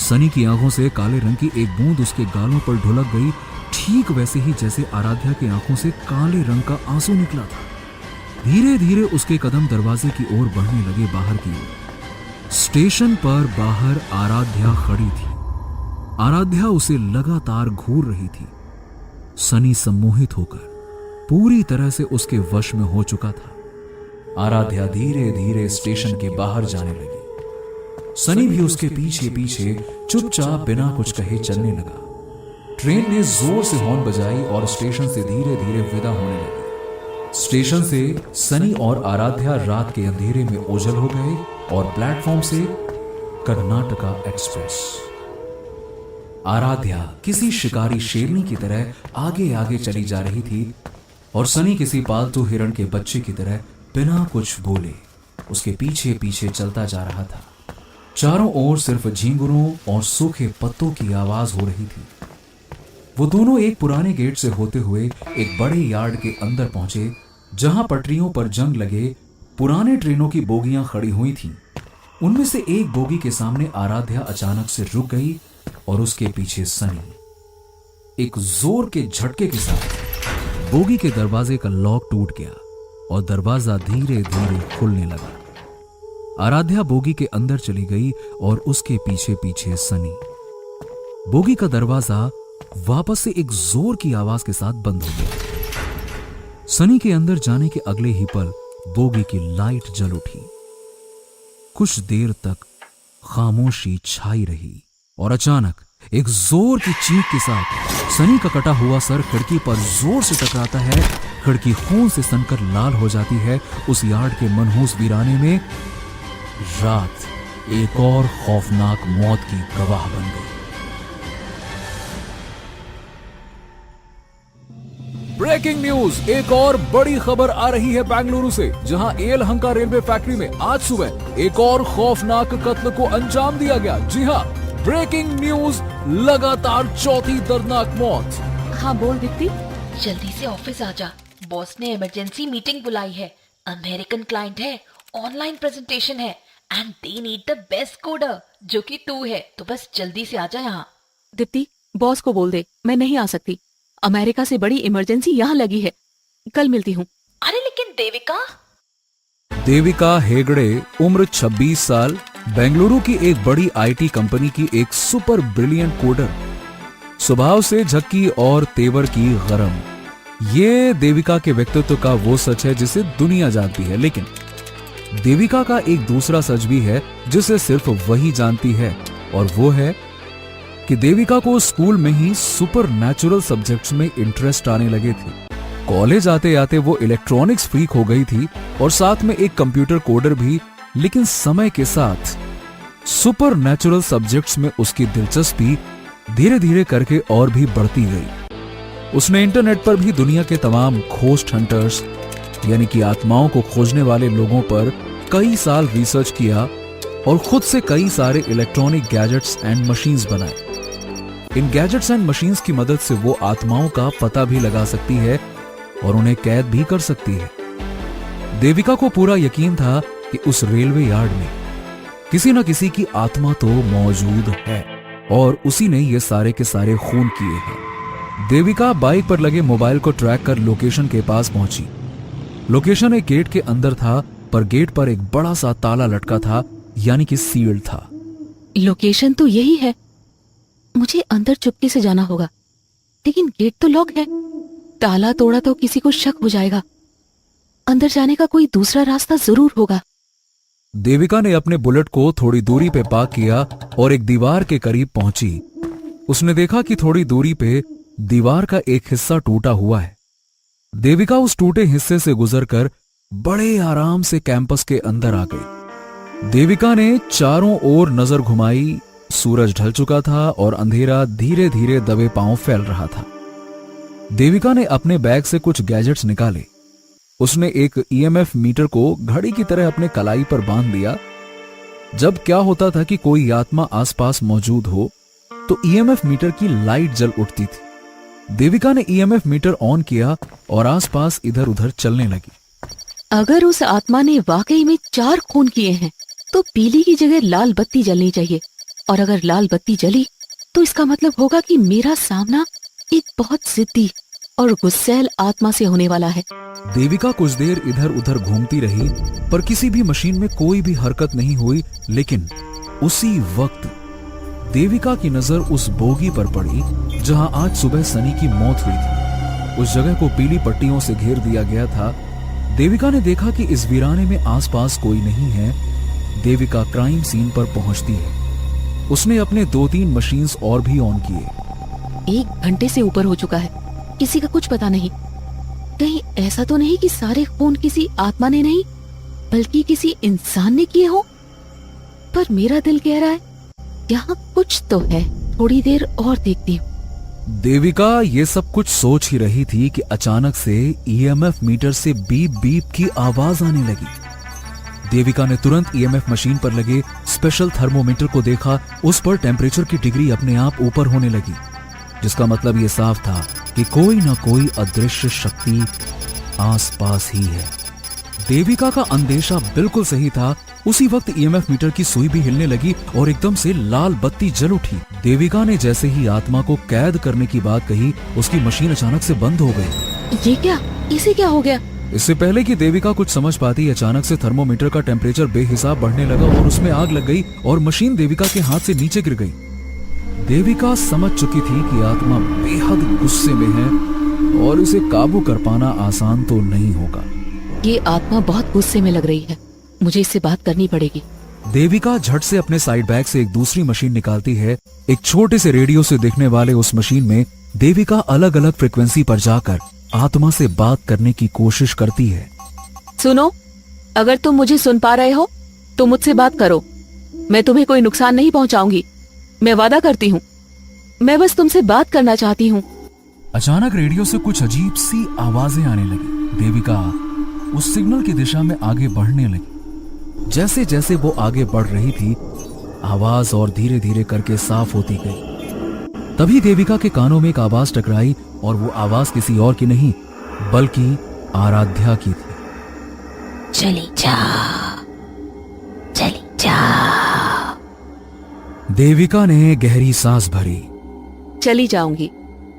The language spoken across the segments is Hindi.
सनी की आंखों से काले रंग की एक बूंद उसके गालों पर ढुलक गई, ठीक वैसे ही जैसे आराध्या की आंखों से काले रंग का आंसू निकला था। धीरे धीरे उसके कदम दरवाजे की ओर बढ़ने लगे, बाहर की ओर। स्टेशन पर बाहर आराध्या खड़ी थी। आराध्या उसे लगातार घूर रही थी। सनी सम्मोहित होकर पूरी तरह से उसके वश में हो चुका था। आराध्या धीरे धीरे स्टेशन के बाहर जाने लगी। सनी भी उसके पीछे पीछे चुपचाप बिना कुछ कहे चलने लगा। ट्रेन ने जोर से हॉर्न बजाई और स्टेशन से धीरे धीरे विदा होने लगी। स्टेशन से सनी और आराध्या रात के अंधेरे में ओझल हो गए और प्लेटफॉर्म से कर्नाटका एक्सप्रेस। आराध्या किसी शिकारी शेरनी की तरह आगे आगे चली जा रही थी और सनी किसी पालतू हिरण के बच्चे की तरह बिना कुछ बोले उसके पीछे पीछे चलता जा रहा था। चारों ओर सिर्फ झींगुरों और सूखे पत्तों की आवाज हो रही थी। वो दोनों एक पुराने गेट से होते हुए एक बड़े यार्ड के अंदर पहुंचे, जहां पटरियों पर जंग लगे पुराने ट्रेनों की बोगियां खड़ी हुई थीं। उनमें से एक बोगी के सामने आराध्या अचानक से रुक गई और उसके पीछे सनी। एक जोर के झटके के साथ बोगी के दरवाजे का लॉक टूट गया और दरवाजा धीरे धीरे खुलने लगा। आराध्या बोगी के अंदर चली गई और उसके पीछे पीछे सनी। बोगी का दरवाजा वापस से एक जोर की आवाज के साथ बंद हो गया। सनी के अंदर जाने के अगले ही पल बोगी की लाइट जल उठी। कुछ देर तक खामोशी छाई रही और अचानक एक जोर की चीख के साथ सनी का कटा हुआ सर खिड़की पर जोर से टकराता है। खिड़की खून से सनकर लाल हो जाती है। उस यार्ड के मनहूस वीराने में रात एक और खौफनाक मौत की गवाह बन गई। ब्रेकिंग न्यूज, एक और बड़ी खबर आ रही है बेंगलुरु से, जहां येलहंका रेलवे फैक्ट्री में आज सुबह एक और खौफनाक कत्ल को अंजाम दिया गया। जी हां, ब्रेकिंग न्यूज, लगातार चौथी दर्दनाक मौत। हाँ बोल दीप्ति, जल्दी से ऑफिस आ जा। बॉस ने इमरजेंसी मीटिंग बुलाई है। अमेरिकन क्लाइंट है, ऑनलाइन प्रेजेंटेशन है and they need the best coder, जो कि तू है। तो बस जल्दी से आ जा यहाँ। दीप्ति, बॉस को बोल दे मैं नहीं आ सकती। अमेरिका से बड़ी इमरजेंसी यहाँ लगी है। कल मिलती हूँ। अरे लेकिन देविका। देविका हेगड़े, उम्र 26 साल, बेंगलुरु की एक बड़ी आईटी कंपनी की एक सुपर ब्रिलियंट कोडर। स्वभाव से झक्की और तेवर की गरम। ये देविका के व्यक्तित्व का वो सच है जिसे दुनिया जानती है, लेकिन देविका का एक दूसरा सच भी है जिसे सिर्फ वही जानती है, और वो है कि देविका को स्कूल में ही सुपर नेचुरल सब्जेक्ट्स में इंटरेस्ट आने लगे थे। कॉलेज आते आते वो इलेक्ट्रॉनिक्स फ्रीक हो गई थी और साथ में एक कंप्यूटर कोडर भी, लेकिन समय के साथ सुपर नेचुरल सब्जेक्ट्स में उसकी दिलचस्पी धीरे धीरे करके और भी बढ़ती गई। उसने इंटरनेट पर भी दुनिया के तमाम खोस्ट हंटर्स यानी कि आत्माओं को खोजने वाले लोगों पर कई साल रिसर्च किया और खुद से कई सारे इलेक्ट्रॉनिक गैजेट्स एंड मशीन्स बनाए। इन गैजेट्स एंड मशीन्स की मदद से वो आत्माओं का पता भी लगा सकती है और उन्हें कैद भी कर सकती है। देविका को पूरा यकीन था कि उस रेलवे यार्ड में किसी न किसी की आत्मा तो मौजूद है और उसी ने ये सारे के सारे खून किए हैं। देविका बाइक पर लगे मोबाइल को ट्रैक कर लोकेशन के पास पहुंची। लोकेशन एक गेट के अंदर था, पर गेट पर एक बड़ा सा ताला लटका था, यानी कि सील्ड था। लोकेशन तो यही है। मुझे अंदर चुपके से जाना होगा, लेकिन गेट तो लॉक है। ताला तोड़ा तो किसी को शक हो जाएगा। अंदर जाने का कोई दूसरा रास्ता जरूर होगा। देविका ने अपने बुलेट को थोड़ी दूरी पे पार्क किया और एक दीवार के करीब पहुंची। उसने देखा कि थोड़ी दूरी पे दीवार का एक हिस्सा टूटा हुआ है। देविका उस टूटे हिस्से से गुजरकर बड़े आराम से कैंपस के अंदर आ गई। देविका ने चारों ओर नजर घुमाई। सूरज ढल चुका था और अंधेरा धीरे धीरे दबे पांव फैल रहा था। देविका ने अपने बैग से कुछ गैजेट्स निकाले। उसने एक ईएमएफ मीटर को घड़ी की तरह अपने कलाई पर बांध दिया। जब क्या होता था कि कोई आत्मा आसपास मौजूद हो तो ईएमएफ मीटर की लाइट जल उठती थी। देविका ने ईएमएफ मीटर ऑन किया और आसपास इधर उधर चलने लगी। अगर उस आत्मा ने वाकई में 4 खून किए हैं तो पीली की जगह लाल बत्ती जलनी चाहिए। और अगर लाल बत्ती जली तो इसका मतलब होगा कि मेरा सामना एक बहुत जिद्दी और गुस्सैल आत्मा से होने वाला है। देविका कुछ देर इधर उधर घूमती रही, पर किसी भी मशीन में कोई भी हरकत नहीं हुई। लेकिन उसी वक्त देविका की नजर उस बोगी पर पड़ी जहां आज सुबह सनी की मौत हुई थी। उस जगह को पीली पट्टियों से घेर दिया गया था। देविका ने देखा कि इस वीराने में आसपास कोई नहीं है। देविका क्राइम सीन पर पहुंचती है। उसने अपने 2-3 मशीन्स और भी ऑन किए। 1 घंटे से ऊपर हो चुका है, किसी का कुछ पता नहीं। कहीं ऐसा तो नहीं कि सारे खून किसी आत्मा ने नहीं बल्कि किसी इंसान ने किए हो। पर मेरा दिल कह रहा है यहाँ कुछ तो है, थोड़ी देर और देखती हूँ। देविका ये सब कुछ सोच ही रही थी कि अचानक से ईएमएफ मीटर से बीप बीप की आवाज आने लगी। देविका ने तुरंत ईएमएफ मशीन पर लगे स्पेशल थर्मोमीटर को देखा। उस पर टेम्परेचर की डिग्री अपने आप ऊपर होने लगी, जिसका मतलब ये साफ था कि कोई ना कोई अदृश्य शक्ति आसपास ही है। देविका का अंदेशा बिल्कुल सही था। उसी वक्त ईएमएफ मीटर की सुई भी हिलने लगी और एकदम से लाल बत्ती जल उठी। देविका ने जैसे ही आत्मा को कैद करने की बात कही, उसकी मशीन अचानक से बंद हो गई। ये क्या, इसे क्या हो गया? इससे पहले कि देविका कुछ समझ पाती, अचानक से थर्मोमीटर का टेम्परेचर बेहिसाब बढ़ने लगा और उसमें आग लग गई और मशीन देविका के हाथ से नीचे गिर गई। देविका समझ चुकी थी कि आत्मा बेहद गुस्से में है और इसे काबू कर पाना आसान तो नहीं होगा। ये आत्मा बहुत गुस्से में लग रही है, मुझे इससे बात करनी पड़ेगी। देविका झट से अपने साइड बैग से एक दूसरी मशीन निकालती है। एक छोटे से रेडियो से दिखने वाले उस मशीन में देविका अलग अलग फ्रिक्वेंसी पर जाकर आत्मा से बात करने की कोशिश करती है। सुनो, अगर तुम मुझे सुन पा रहे हो तो मुझसे बात करो। मैं तुम्हें कोई नुकसान नहीं पहुंचाऊंगी, मैं वादा करती हूँ। मैं बस तुमसे बात करना चाहती हूँ। अचानक रेडियो से कुछ अजीब सी आवाजें आने लगी। देविका उस सिग्नल की दिशा में आगे बढ़ने लगी। जैसे जैसे वो आगे बढ़ रही थी, आवाज और धीरे धीरे करके साफ होती गई। तभी देविका के कानों में एक आवाज टकराई और वो आवाज किसी और की नहीं बल्कि आराध्या की थी। चली जा, चली जा। देविका ने गहरी सांस भरी। चली जाऊंगी,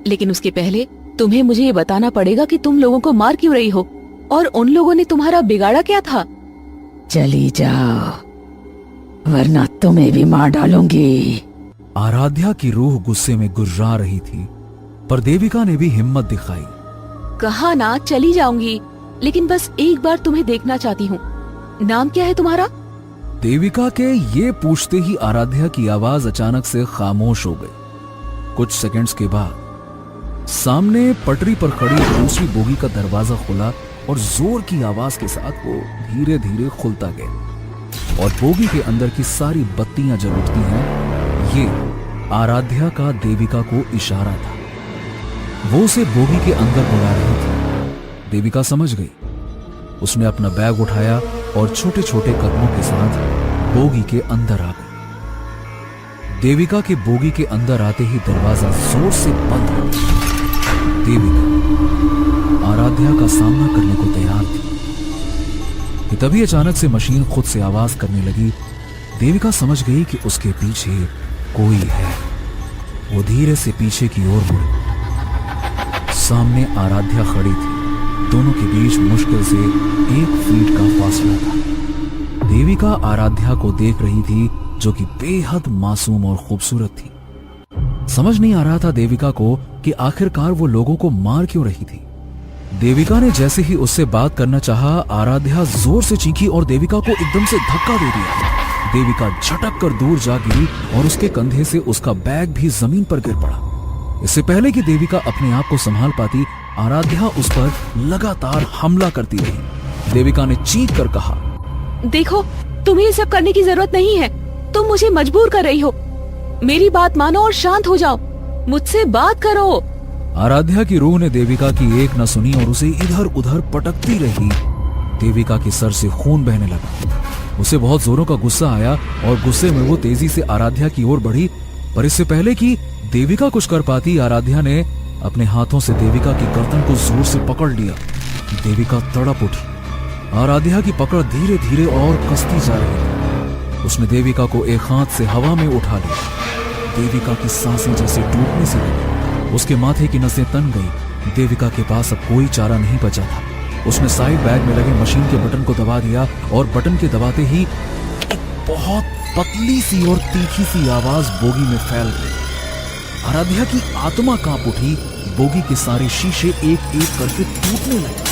लेकिन उसके पहले तुम्हें मुझे ये बताना पड़ेगा कि तुम लोगों को मार क्यों रही हो और उन लोगों ने तुम्हारा बिगाड़ा क्या था। चली जाओ, वरना तुम्हें भी मार डालूंगी। आराध्या की रूह गुस्से में गुर्रा रही थी, पर देविका ने भी हिम्मत दिखाई। कहा ना चली जाऊंगी, लेकिन बस एक बार तुम्हें देखना चाहती हूँ। नाम क्या है तुम्हारा? देविका के ये पूछते ही आराध्या की आवाज अचानक से खामोश हो गई। कुछ सेकंड्स के बाद सामने पटरी पर खड़ी दूसरी बोगी का दरवाजा खुला और जोर की आवाज के साथ वो धीरे धीरे खुलता गया और बोगी के अंदर की सारी बत्तियां जल उठती हैं। ये आराध्या का देविका को इशारा था। वो उसे बोगी के अंदर बुला रही थी। देविका समझ गई। उसने अपना बैग उठाया और छोटे छोटे कदमों के साथ बोगी के अंदर आ गई। देविका के बोगी के अंदर आते ही दरवाजा जोर से बंद हो गया। देविका आराध्या का सामना करने को तैयार थी कि तभी अचानक से मशीन खुद से आवाज करने लगी। देविका समझ गई कि उसके पीछे कोई है। वो धीरे से पीछे की ओर मुड़ी। सामने आराध्या खड़ी थी। दोनों के बीच मुश्किल से 1 फीट का फासला था। देविका आराध्या को देख रही थी, जो कि बेहद मासूम और खूबसूरत थी। समझ नहीं आ रहा था देविका को कि आखिरकार वो लोगों को मार क्यों रही थी। देविका ने जैसे ही उससे बात करना चाहा, आराध्या जोर से चीखी और देविका को एकदम से धक्का दे दिया। देविका झटक कर दूर जा गिरी और उसके कंधे से उसका बैग भी जमीन पर गिर पड़ा। इससे पहले कि देविका अपने आप को संभाल पाती, आराध्या उस पर लगातार हमला करती रही। देविका ने चीख कर कहा, देखो, तुम्हें ये सब करने की जरूरत नहीं है। तुम मुझे मजबूर कर रही हो। मेरी बात मानो और शांत हो जाओ। मुझसे बात करो। आराध्या की रूह ने देविका की एक न सुनी और उसे इधर उधर पटकती रही। देविका के सर से खून बहने लगा। उसे बहुत जोरों का गुस्सा आया और गुस्से में वो तेजी से आराध्या की ओर बढ़ी, पर इससे पहले कि देविका कुछ कर पाती, आराध्या ने अपने हाथों से देविका की गर्दन को जोर से पकड़ लिया। देविका तड़प उठी। आराध्या की पकड़ धीरे धीरे और कसती जा रही थी। उसने देविका को एक हाथ से हवा में उठा लिया। देविका की सांसें जैसे टूटने से लगी। उसके माथे की नसें तन गई। देविका के पास अब कोई चारा नहीं बचा था। उसने साइड बैग में लगे मशीन के बटन को दबा दिया और बटन के दबाते ही एक बहुत पतली सी और तीखी सी आवाज बोगी में फैल गई। आराध्या की आत्मा कांप उठी। बोगी के सारे शीशे एक एक करके टूटने लगे।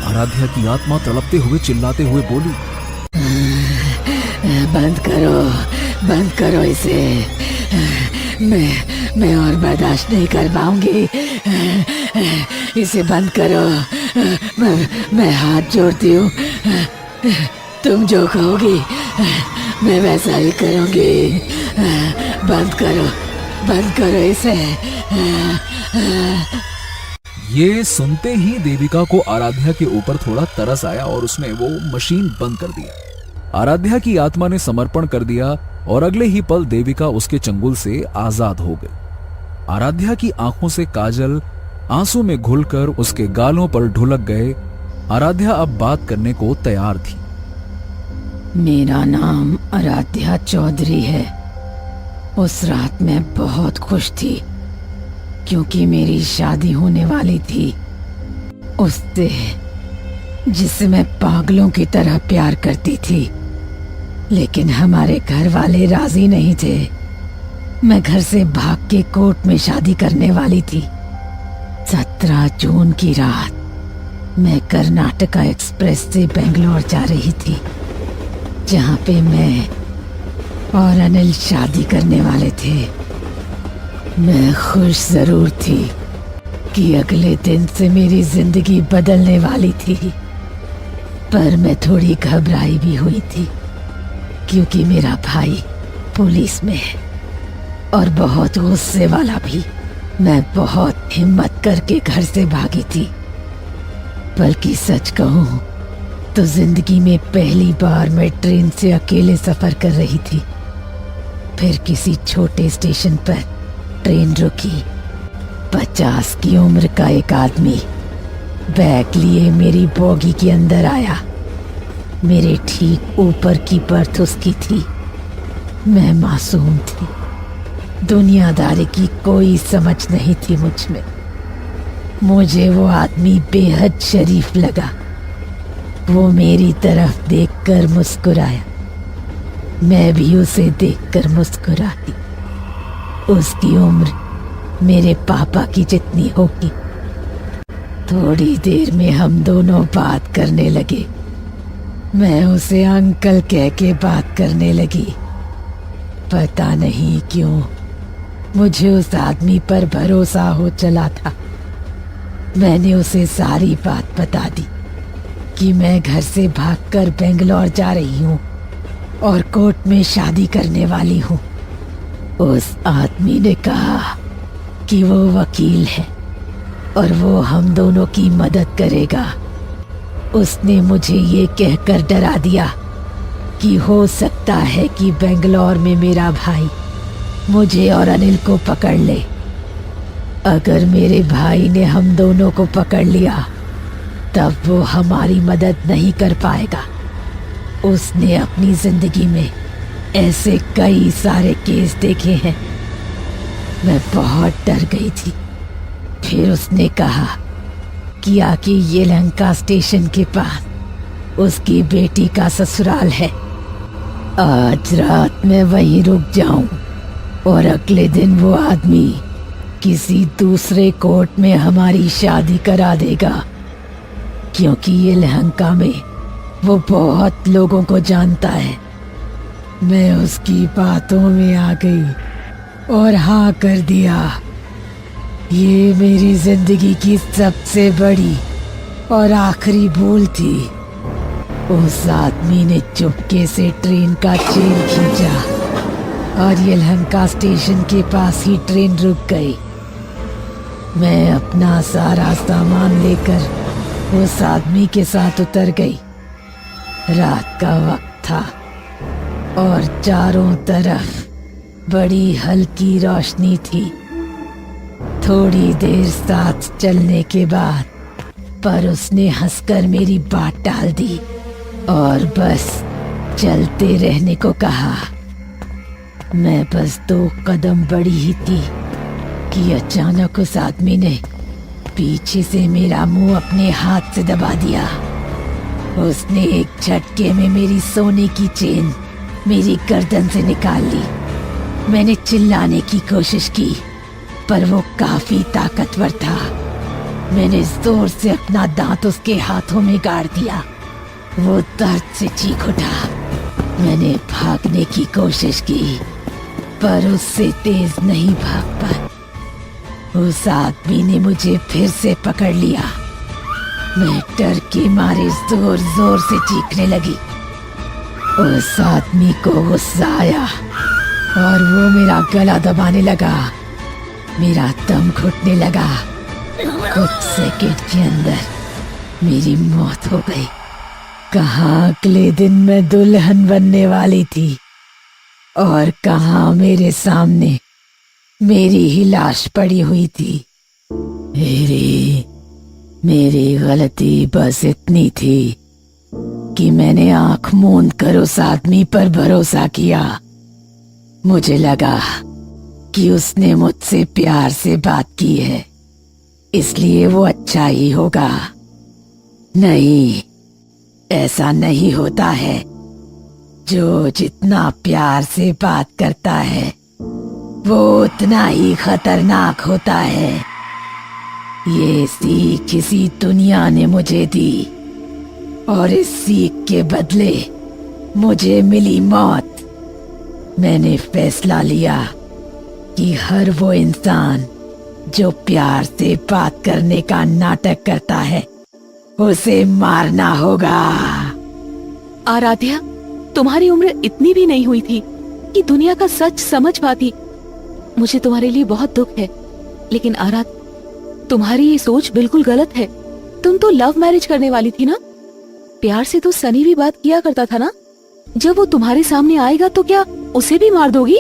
आराध्या की आत्मा तड़पते हुए चिल्लाते हुए बोली, बंद करो इसे। मैं और बर्दाश्त नहीं कर पाऊंगी। इसे बंद करो। मैं हाथ जोड़ती हूँ। तुम जो कहोगी मैं वैसा ही करूंगी। बंद करो इसे। ये सुनते ही देविका को आराध्या के ऊपर थोड़ा तरस आया और उसने वो मशीन बंद कर दिया। आराध्या की आत्मा ने समर्पण कर दिया और अगले ही पल देविका उसके चंगुल से आजाद हो गई। आराध्या की आंखों से काजल आंसू में घुलकर उसके गालों पर ढुलक गए। आराध्या अब बात करने को तैयार थी। मेरा नाम आराध्या चौधरी है। उस रात मैं बहुत खुश थी क्योंकि मेरी शादी होने वाली थी उससे, जिससे मैं पागलों की तरह प्यार करती थी। लेकिन हमारे घर वाले राजी नहीं थे। मैं घर से भाग के कोर्ट में शादी करने वाली थी। 17 जून की रात मैं कर्नाटका एक्सप्रेस से बेंगलोर जा रही थी, जहाँ पे मैं और अनिल शादी करने वाले थे। मैं खुश जरूर थी कि अगले दिन से मेरी जिंदगी बदलने वाली थी, पर मैं थोड़ी घबराई भी हुई थी क्योंकि मेरा भाई पुलिस में है और बहुत गुस्से वाला भी। मैं बहुत हिम्मत करके घर से भागी थी। बल्कि सच कहूँ तो जिंदगी में पहली बार मैं ट्रेन से अकेले सफर कर रही थी। फिर किसी छोटे स्टेशन पर ट्रेन रुकी। 50 की उम्र का एक आदमी बैग लिए मेरी बोगी के अंदर आया। मेरे ठीक ऊपर की बर्थ उसकी थी। मैं मासूम थी। दुनियादारी की कोई समझ नहीं थी मुझ में। मुझे वो आदमी बेहद शरीफ लगा। वो मेरी तरफ देखकर मुस्कुराया। मैं भी उसे देखकर मुस्कुराती। उसकी उम्र मेरे पापा की जितनी होगी। थोड़ी देर में हम दोनों बात करने लगे। मैं उसे अंकल कह के बात करने लगी। पता नहीं क्यों मुझे उस आदमी पर भरोसा हो चला था। मैंने उसे सारी बात बता दी कि मैं घर से भागकर बेंगलोर जा रही हूँ और कोर्ट में शादी करने वाली हूँ। उस आदमी ने कहा कि वो वकील है और वो हम दोनों की मदद करेगा। उसने मुझे ये कहकर डरा दिया कि हो सकता है कि बेंगलोर में मेरा भाई मुझे और अनिल को पकड़ ले। अगर मेरे भाई ने हम दोनों को पकड़ लिया तब वो हमारी मदद नहीं कर पाएगा। उसने अपनी जिंदगी में ऐसे कई सारे केस देखे हैं। मैं बहुत डर गई थी। फिर उसने कहा कि आके येलहंका स्टेशन के पास उसकी बेटी का ससुराल है। आज रात मैं वहीं रुक जाऊं और अगले दिन वो आदमी किसी दूसरे कोर्ट में हमारी शादी करा देगा, क्योंकि येलहंका में वो बहुत लोगों को जानता है। मैं उसकी बातों में आ गई और हाँ कर दिया। ये मेरी जिंदगी की सबसे बड़ी और आखिरी भूल थी। उस आदमी ने चुपके से ट्रेन का चेन खींचा और येलहंका स्टेशन के पास ही ट्रेन रुक गई। मैं अपना सारा सामान लेकर उस आदमी के साथ उतर गई। रात का वक्त था और चारों तरफ बड़ी हल्की रोशनी थी। थोड़ी देर साथ चलने के बाद पर उसने हंसकर मेरी बात टाल दी और बस चलते रहने को कहा। मैं बस 2 कदम बढ़ी ही थी कि अचानक उस आदमी ने पीछे से मेरा मुंह अपने हाथ से दबा दिया। उसने एक झटके में मेरी सोने की चेन मेरी गर्दन से निकाल ली। मैंने चिल्लाने की कोशिश की पर वो काफी ताकतवर था। मैंने जोर से अपना दांत उसके हाथों में गाड़ दिया। वो दर्द से चीख उठा। मैंने भागने की कोशिश की पर उससे तेज नहीं भाग पाई। उस आदमी ने मुझे फिर से पकड़ लिया। मैं डर के मारे जोर जोर से चीखने लगी। उस आदमी को गुस्सा आया और वो मेरा गला दबाने लगा। मेरा दम घुटने लगा। कुछ सेकंड के अंदर मेरी मौत हो गई। कहाँ अगले दिन मैं दुल्हन बनने वाली थी और कहाँ मेरे सामने मेरी ही लाश पड़ी हुई थी। मेरी गलती बस इतनी थी कि मैंने आंख मूंद कर उस आदमी पर भरोसा किया। मुझे लगा कि उसने मुझसे प्यार से बात की है, इसलिए वो अच्छा ही होगा। नहीं, ऐसा नहीं होता है। जो जितना प्यार से बात करता है वो उतना ही खतरनाक होता है। ये सीख इसी दुनिया ने मुझे दी और इस सीख के बदले मुझे मिली मौत। मैंने फैसला लिया कि हर वो इंसान जो प्यार से बात करने का नाटक करता है उसे मारना होगा। आराध्या, तुम्हारी उम्र इतनी भी नहीं हुई थी कि दुनिया का सच समझ पाती। मुझे तुम्हारे लिए बहुत दुख है, लेकिन आराध्या, तुम्हारी ये सोच बिल्कुल गलत है। तुम तो लव मैरिज करने वाली थी ना? प्यार से तो सनी भी बात किया करता था ना? जब वो तुम्हारे सामने आएगा तो क्या उसे भी मार दोगी?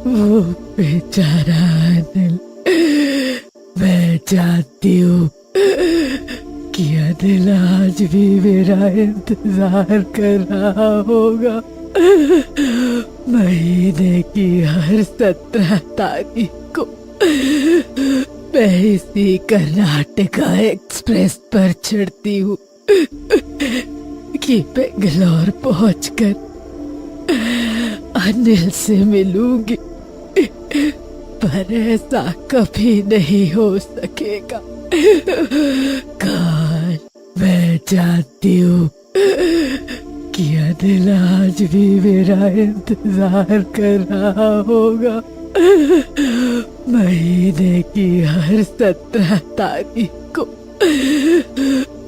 वो बेचारा अनिल। मैं जानती हूँ कि अनिल आज भी मेरा इंतजार कर रहा होगा। महीने की हर 17 तारीख को मैं इसी कर्नाटका एक्सप्रेस पर चढ़ती हूँ कि बेंगलोर पहुंचकर अनिल से मिलूंगी, पर ऐसा कभी नहीं हो सकेगा। काश मैं जानती हूँ कि अनिल आज भी मेरा इंतजार कर रहा होगा। महीने की हर 17 तारीख को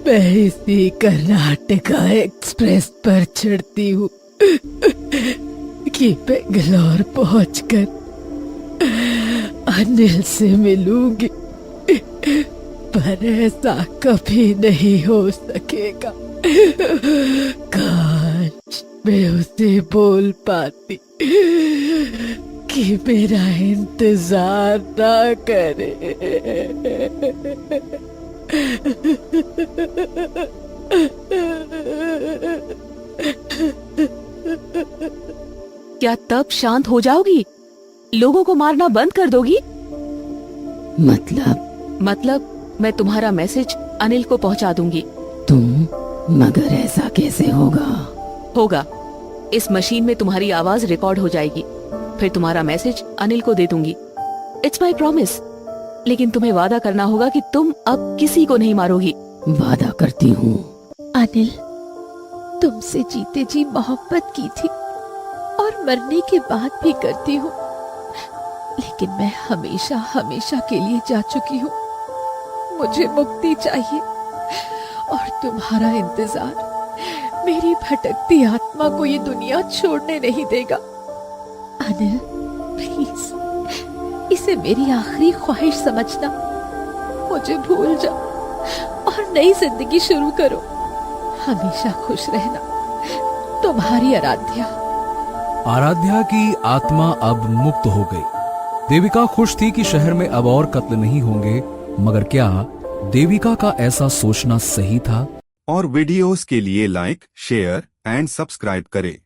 मैं इसी कर्नाटका एक्सप्रेस पर चढ़ती हूँ कि बेंगलोर पहुंचकर अनिल से मिलूंगी, पर ऐसा कभी नहीं हो सकेगा। काश मैं उसे बोल पाती कि मेरा इंतजार ना करे। क्या तब शांत हो जाओगी? लोगों को मारना बंद कर दोगी? मतलब मैं तुम्हारा मैसेज अनिल को पहुंचा दूंगी। मगर ऐसा कैसे होगा? इस मशीन में तुम्हारी आवाज रिकॉर्ड हो जाएगी, फिर तुम्हारा मैसेज अनिल को दे दूंगी। It's my promise. लेकिन तुम्हें वादा करना होगा कि तुम अब किसी को नहीं मारोगी। वादा करती हूँ। अनिल, तुमसे जीते जी मोहब्बत की थी और मरने के बाद भी करती हूँ, लेकिन मैं हमेशा हमेशा के लिए जा चुकी हूँ। मुझे मुक्ति चाहिए और तुम्हारा इंतजार मेरी भटकती आत्मा को ये दुनिया छोड़ने नहीं देगा। अनिल, प्लीज इसे मेरी आखिरी ख्वाहिश समझना। मुझे भूल जाओ और नई जिंदगी शुरू करो। हमेशा खुश रहना। तुम्हारी आराध्या। आराध्या की आत्मा अब मुक्त हो गई देविका खुश थी कि शहर में अब और कत्ल नहीं होंगे, मगर क्या देविका का ऐसा सोचना सही था? और वीडियोस के लिए लाइक, शेयर एंड सब्सक्राइब करें।